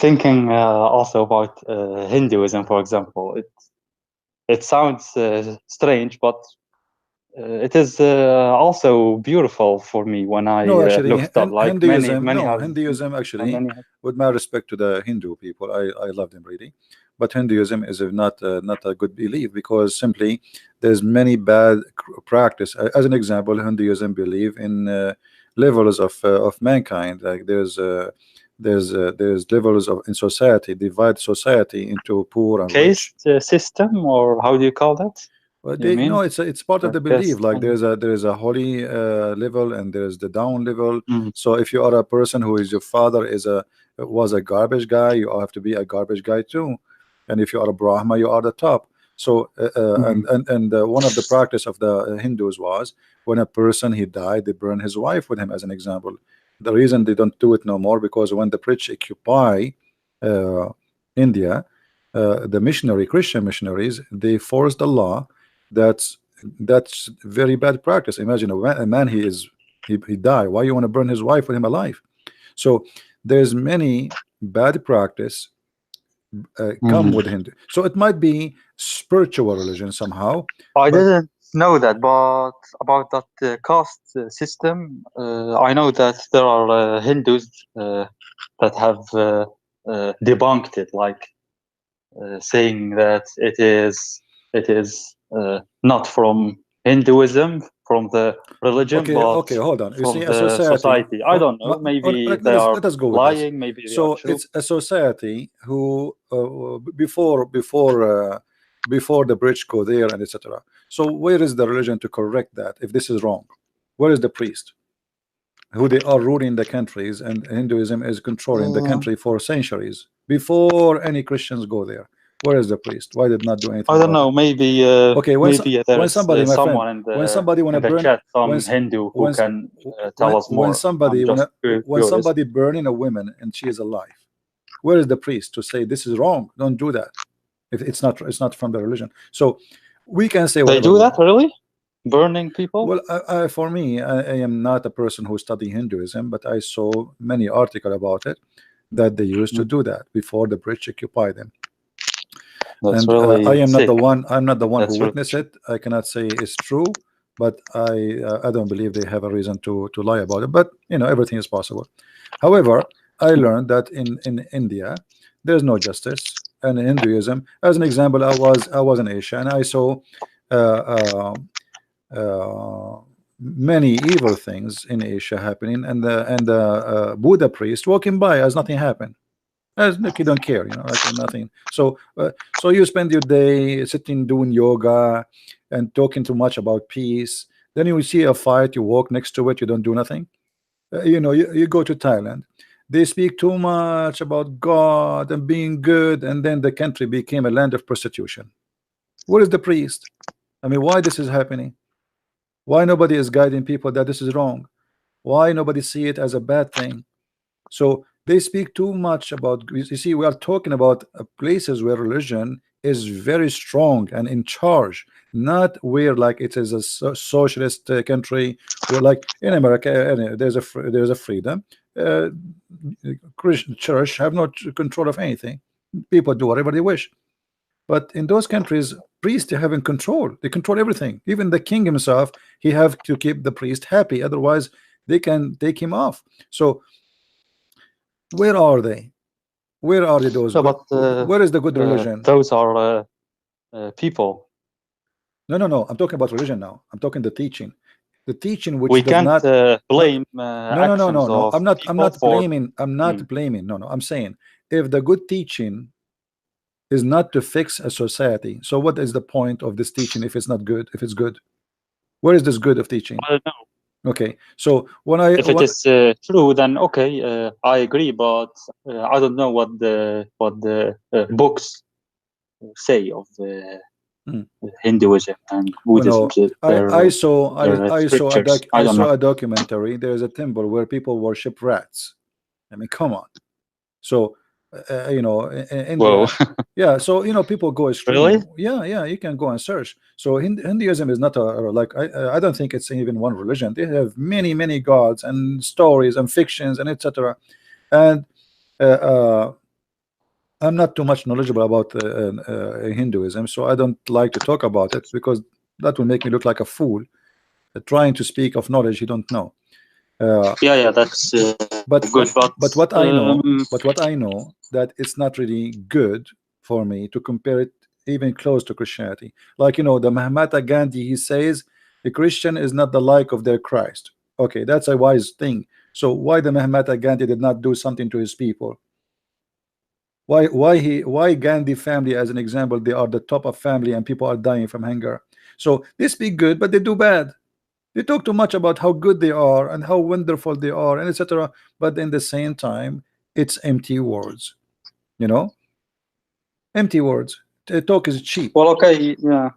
thinking also about Hinduism, for example. It sounds strange, but it is also beautiful for me when I No, actually, looked up. Like Hinduism. many No, have, Hinduism. Actually, many. with my respect to the Hindu people, I love them really, but Hinduism is not a good belief, because simply there's many bad practice. As an example, Hinduism believe in levels of mankind. Like there's levels of in society, divide society into poor and rich. Caste system, or how do you call that? Well, You mean? it's part of the belief. Caste Like there's a holy level, and there's the down level. Mm. So if you are a person who is, your father was a garbage guy, you have to be a garbage guy too. And if you are a Brahma, you are the top. So one of the practice of the Hindus was, when a person he died, they burn his wife with him, as an example. The reason they don't do it no more, because when the British occupy India, the Christian missionaries, they forced a law that's very bad practice. Imagine a man he died. Why you want to burn his wife with him alive? So there's many bad practice come with Hindu. So it might be spiritual religion somehow. I but didn't know that, but about that caste system, I know that there are Hindus that have debunked it, like saying that it is not from Hinduism, from the religion, but okay, hold on. You from see, a the society. society. I don't know. Maybe they are Let us go with this. lying. Maybe they are So true. it's a society who before the bridge go there and etc. So where is the religion to correct that if this is wrong? Where is the priest who they are ruling the countries, and Hinduism is controlling the country for centuries before any Christians go there? Where is the priest? Why did not do anything I don't about know. it? Maybe Okay, maybe when there's somebody, my friend, someone when somebody in wanna the burn, chat, when some Hindu who when can tell us when more. I'm just when curious. somebody burning a woman and she is alive, where is the priest to say this is wrong? Don't do that. If it's not from the religion. So we can say They whatever do we that, want. really? Burning people? Well, for me, I am not a person who study Hinduism, but I saw many articles about it, that they used to do that before the British occupied them. That's And really I am not sick. the one. I'm not the one who That's really witnessed it. I cannot say it's true, but I don't believe they have a reason to lie about it. But you know, everything is possible. However, I learned that in India there's no justice, and in Hinduism, as an example, I was in Asia, and I saw uh, many evil things in Asia happening, and the Buddha priest walking by as nothing happened. As like you don't care, you know, like nothing. So you spend your day sitting doing yoga and talking too much about peace. Then you see a fight, you walk next to it, you don't do nothing. You know, you go to Thailand, they speak too much about God and being good, and then the country became a land of prostitution. Where is the priest? I mean, why this is happening? Why nobody is guiding people that this is wrong? Why nobody see it as a bad thing? So they speak too much about, you see, we are talking about places where religion is very strong and in charge, not where like it is a socialist country, where like in America there's a freedom. Christian church have no control of anything. People do whatever they wish. But in those countries, priests have in control. They control everything. Even the king himself, he have to keep the priest happy. Otherwise, they can take him off. So where are they? Where are they? Those no, good? but Where is the good religion? those are people. No. I'm talking about religion now. I'm talking the teaching. The teaching which We does can't not blame actions no. of I'm people not for. blaming. I'm not blaming. No. I'm saying if the good teaching is not to fix a society. So what is the point of this teaching if it's not good? If it's good, where is this good of teaching? I don't know. Okay, so If it is true, then okay, I agree. But I don't know what the books say of the Hinduism and Buddhism. I saw a documentary. There is a temple where people worship rats. I mean, come on. So you know, in India, yeah. So you know, people go extreme. Really? Yeah, you can go and search. So Hinduism is not like I don't think it's even one religion. They have many gods and stories and fictions and etc. And I'm not too much knowledgeable about Hinduism, so I don't like to talk about it because that will make me look like a fool trying to speak of knowledge you don't know. Yeah, that's but good. But what I know, that it's not really good for me to compare it even close to Christianity. Like, you know, the Mahatma Gandhi, he says the Christian is not the like of their Christ. Okay, that's a wise thing. So why the Mahatma Gandhi did not do something to his people? Why Gandhi family, as an example, they are the top of family and people are dying from hunger? So they speak good, but they do bad. They talk too much about how good they are and how wonderful they are and etc. But in the same time, it's empty words. You know, empty words. Talk is cheap. Well, okay, yeah.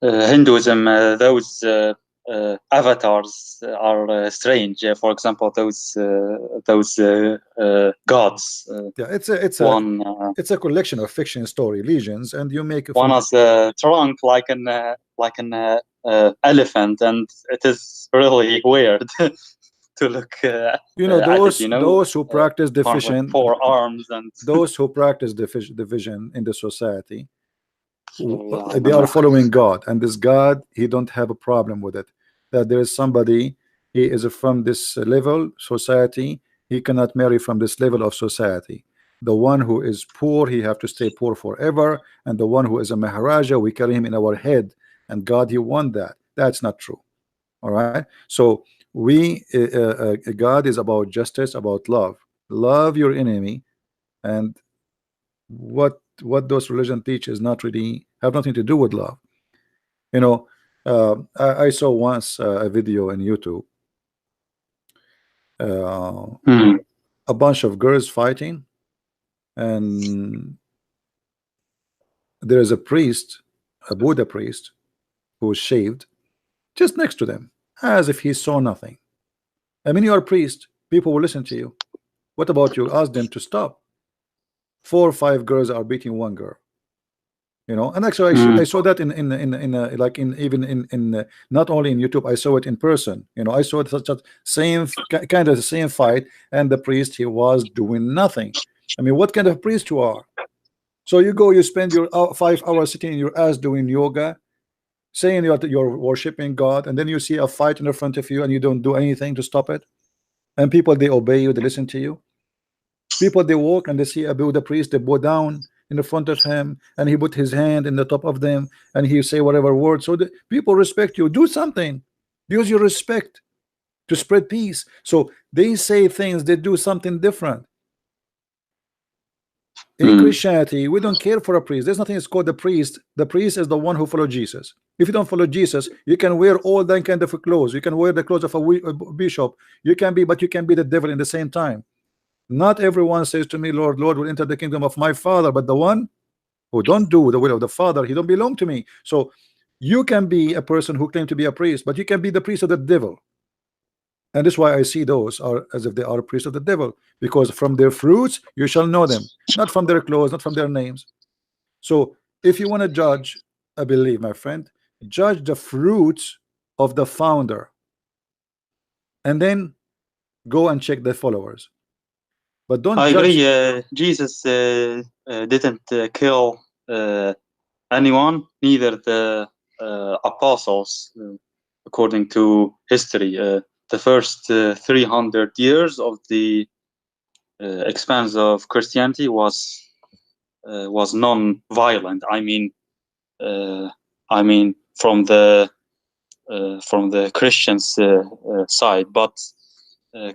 Hinduism, those avatars are strange. For example, those gods. Yeah, it's a collection of fiction story legends, and you make one has a trunk like an elephant, and it is really weird to look. You know, those who practice division, 4 arms, and those who practice division in the society, they are following God, and this God, he don't have a problem with it. That there is somebody, he is from this level society, he cannot marry from this level of society. The one who is poor, he have to stay poor forever, and the one who is a Maharaja, we carry him in our head, and God, he want that. That's not true. All right, so we God is about justice, about love your enemy, and what those religion teach is not really have nothing to do with love. You know, I saw once a video in YouTube, a bunch of girls fighting, and there is a priest, a Buddha priest, who is shaved just next to them, as if he saw nothing. I mean, you are a priest, people will listen to you. What about you ask them to stop? 4 or 5 girls are beating one girl. You know, and actually I saw that in not only in YouTube, I saw it in person. You know, I saw such a same kind of the same fight, and the priest, he was doing nothing. I mean, what kind of priest you are? So you go, you spend your 5 hours sitting in your ass doing yoga, saying you're worshiping God, and then you see a fight in the front of you and you don't do anything to stop it. And people, they obey you, they listen to you. People, they walk and they see a Buddha priest, they bow down in the front of him, and he put his hand in the top of them, and he say whatever word. So the people respect you. Do something. Use your respect to spread peace. So they say things, they do something different. In Christianity, we don't care for a priest. There's nothing that's called the priest. The priest is the one who follows Jesus. If you don't follow Jesus, you can wear all that kind of clothes. You can wear the clothes of a bishop. You can be, but you can be the devil in the same time. Not everyone says to me, Lord, Lord, will enter the kingdom of my Father, but the one who don't do the will of the Father, he don't belong to me. So you can be a person who claim to be a priest, but you can be the priest of the devil. And that's why I see those are as if they are priests of the devil, because from their fruits you shall know them, not from their clothes, not from their names. So if you want to judge, I believe, my friend, judge the fruits of the founder, and then go and check the followers. But don't I judge. agree. Jesus didn't kill anyone, neither the apostles, according to history. The first 300 years of the expanse of Christianity was non-violent. I mean, from the Christians' side, but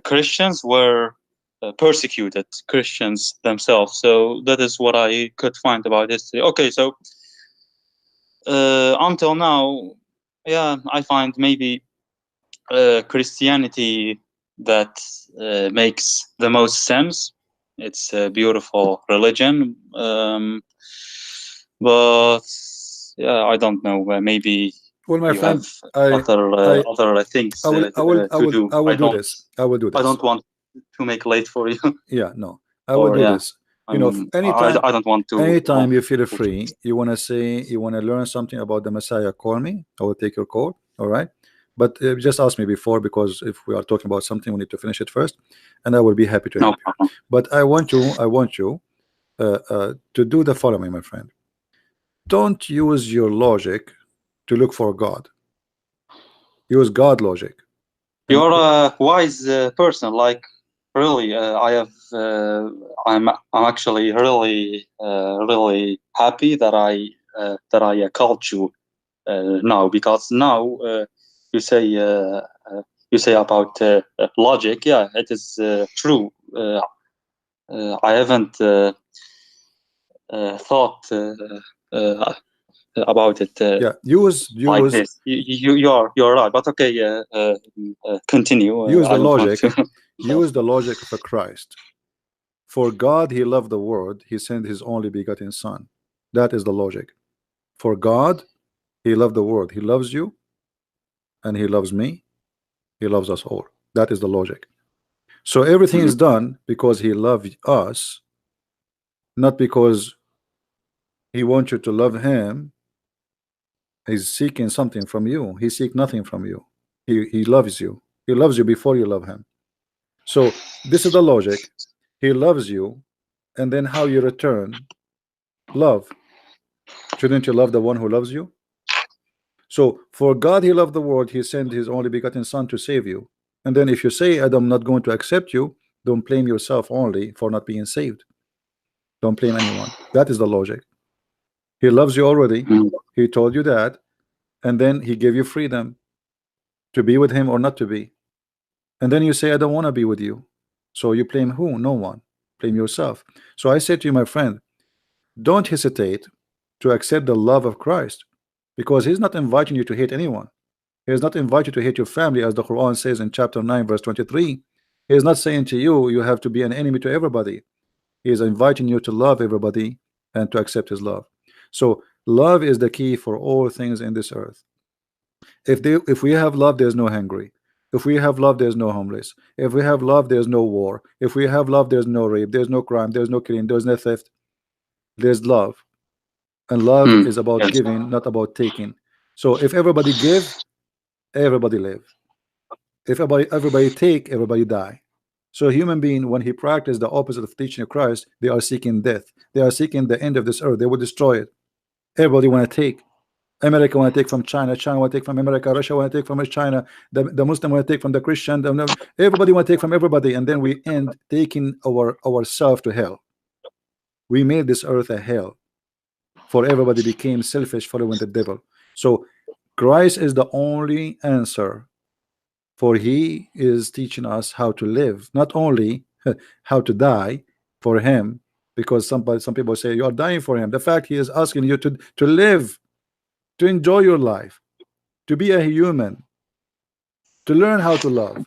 Christians were persecuted Christians themselves. So that is what I could find about history. Okay, so until now, yeah, I find maybe Christianity that makes the most sense. It's a beautiful religion, but yeah, I don't know. Maybe Well, my you friend, have other things I will to do. I will do this. I will do I this. don't want to make late for you. Yeah, no, I will do yeah, this. You know, anytime, I don't want to. anytime you feel free, you want to say, you want to learn something about the Messiah, call me. I will take your call. All right. But just ask me before, because if we are talking about something, we need to finish it first, and I will be happy to No help you. problem. But I want you to do the following, my friend. Don't use your logic to look for God. Use God logic. And You're a wise person. Like really, I'm actually really happy that I called you now, because now you say about logic. Yeah, it is true. I haven't thought about it yeah, like this. You're right. But okay, continue. use I the don't want logic. to. Use the logic of a Christ. For God he loved the world, he sent his only begotten son. That is the logic. For God he loved the world. He loves you, and he loves me. He loves us all. That is the logic. So everything is done because he loved us, not because he wants you to love him. He's seeking something from you. He seeks nothing from you. He loves you. He loves you before you love him. So this is the logic. He loves you, and then how you return love. Shouldn't you love the one who loves you? So for God he loved the world, he sent his only begotten son to save you. And then if you say, I'm not going to accept you, don't blame yourself only for not being saved. Don't blame anyone. That is the logic. He loves you already. He told you that, and then he gave you freedom to be with him or not to be. And then you say, I don't want to be with you. So you blame who? No one. Blame yourself. So I say to you, my friend, don't hesitate to accept the love of Christ, because he's not inviting you to hate anyone. He is not inviting you to hate your family, as the Quran says in chapter 9 verse 23. He is not saying to you, you have to be an enemy to everybody. He is inviting you to love everybody and to accept his love. So love is the key for all things in this earth. If we have love, there's no hungry. If we have love, there's no homeless. If we have love, there's no war. If we have love, there's no rape, there's no crime, there's no killing, there's no theft. There's love. And love is about Yes. giving, not about taking. So if everybody give, everybody live. If everybody take, everybody die. So a human being, when he practices the opposite of teaching of Christ, they are seeking death. They are seeking the end of this earth. They will destroy it. Everybody want to take. America want to take from China. China want to take from America. Russia want to take from China. The Muslim want to take from the Christian. Everybody want to take from everybody, and then we end taking ourselves to hell. We made this earth a hell, for everybody became selfish, following the devil. So Christ is the only answer, for he is teaching us how to live, not only how to die for him, because some people say you are dying for him. The fact, he is asking you to live, to enjoy your life, to be a human, to learn how to love.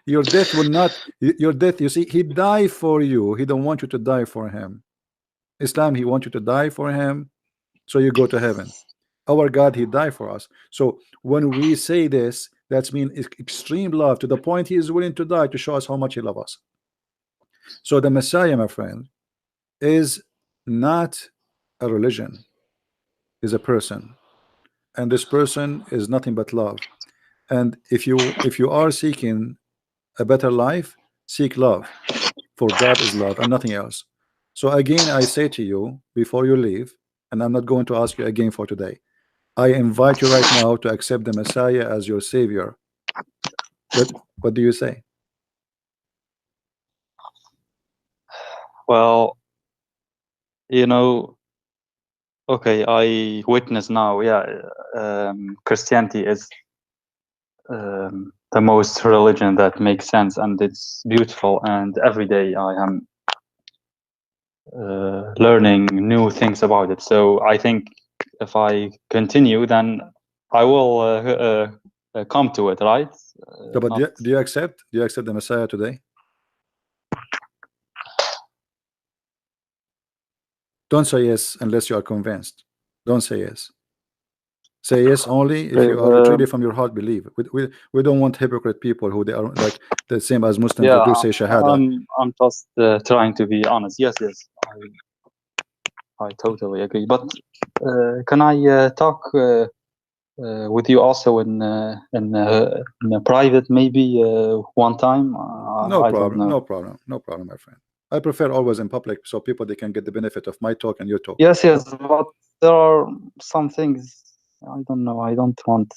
Your death will not, your death, you see, he died for you. He don't want you to die for him. Islam, he wants you to die for him so you go to heaven. Our God, he died for us. So when we say this, that's mean extreme love, to the point he is willing to die to show us how much he loves us. So the Messiah, my friend, is not a religion, is a person, and this person is nothing but love. And if you are seeking a better life, seek love, for God is love and nothing else. So again, I say to you before you leave, and I'm not going to ask you again for today, I invite you right now to accept the Messiah as your savior. What do you say? Well, okay, I witness now. Yeah, Christianity is the most religion that makes sense, and it's beautiful, and every day I am learning new things about it. So I think if I continue, then I will come to it, right? No, but do you accept the Messiah today? Don't say yes unless you are convinced. Don't say yes. Say yes only if you are truly from your heart believe. We don't want hypocrite people who they are like the same as Muslims who do say shahada. I'm just trying to be honest. Yes, I totally agree. But can I talk with you also in a private, maybe one time? No I problem. don't know. No problem. No problem, my friend. I prefer always in public so people they can get the benefit of my talk and your talk. Yes, but there are some things I don't know. I don't want.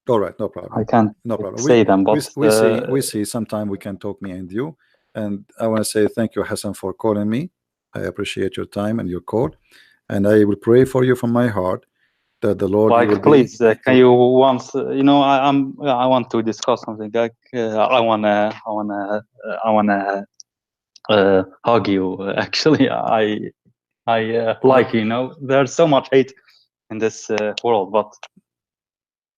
All right, no problem. I can't no problem. say them, but we see sometime we can talk, me and you. And I want to say thank you, Hassan, for calling me. I appreciate your time and your call, and I will pray for you from my heart that the Lord like, please, can you once, I want to discuss something. Like, I wanna hug you. Actually, I like, there's so much hate in this world, but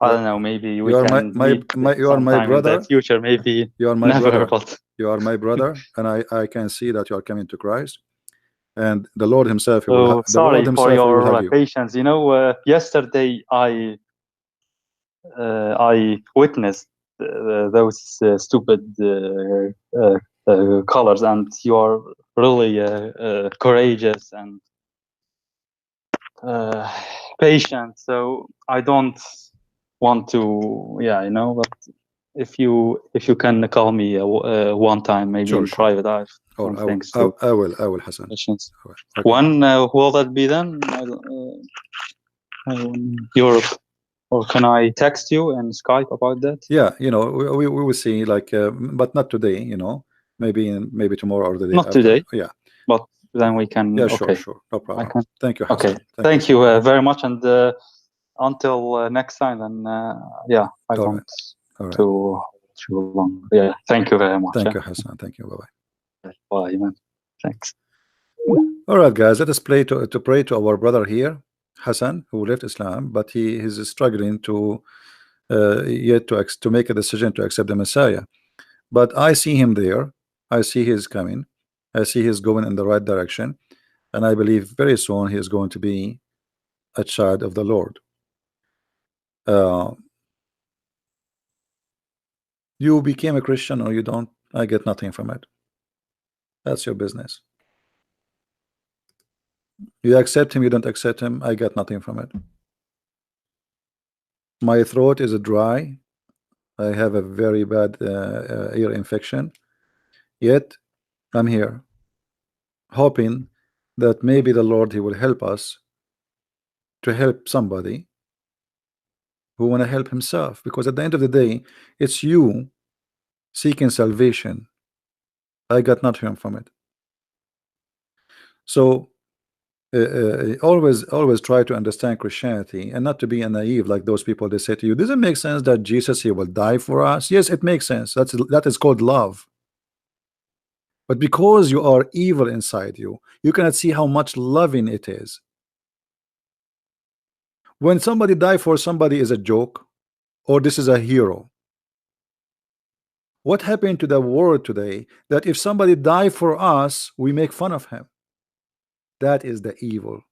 I don't know. Maybe we can meet you are my brother. In the future, maybe you are my never, brother. But you are my brother, and I can see that you are coming to Christ, and the Lord Himself. Sorry for your patience. Yesterday I witnessed those stupid colors, and you are really courageous and patient. So I don't want to, but if you can call me one time, maybe in private, I will, Hassan. When will that be then? Europe. Or can I text you and Skype about that? Yeah, we will see, like, but not today. Maybe tomorrow or the day not after. Today. Yeah, but then we can. Yeah, okay. Sure, no problem. Thank you, Hassan. Okay, thank you very much, and until next time. And I want to too long. Yeah, thank you very much. Thank you, Hassan. Thank you. Bye. Bye, man. Thanks. All right, guys, let us pray to our brother here, Hassan, who left Islam, but he is struggling to yet to make a decision to accept the Messiah. But I see him there. I see he's coming. I see he's going in the right direction, and I believe very soon he is going to be a child of the Lord. You became a Christian or you don't, I get nothing from it. That's your business. You accept him, you don't accept him, I get nothing from it. My throat is dry. I have a very bad ear infection. Yet I'm here hoping that maybe the Lord, he will help us to help somebody who want to help himself, because at the end of the day it's you seeking salvation. I got nothing from it. So always try to understand Christianity and not to be naive like those people. They say to you, does it make sense that Jesus, he will die for us? Yes, it makes sense. That is called love. But because you are evil inside you, you cannot see how much loving it is. When somebody die for somebody is a joke, or this is a hero. What happened to the world today that if somebody die for us, we make fun of him? That is the evil.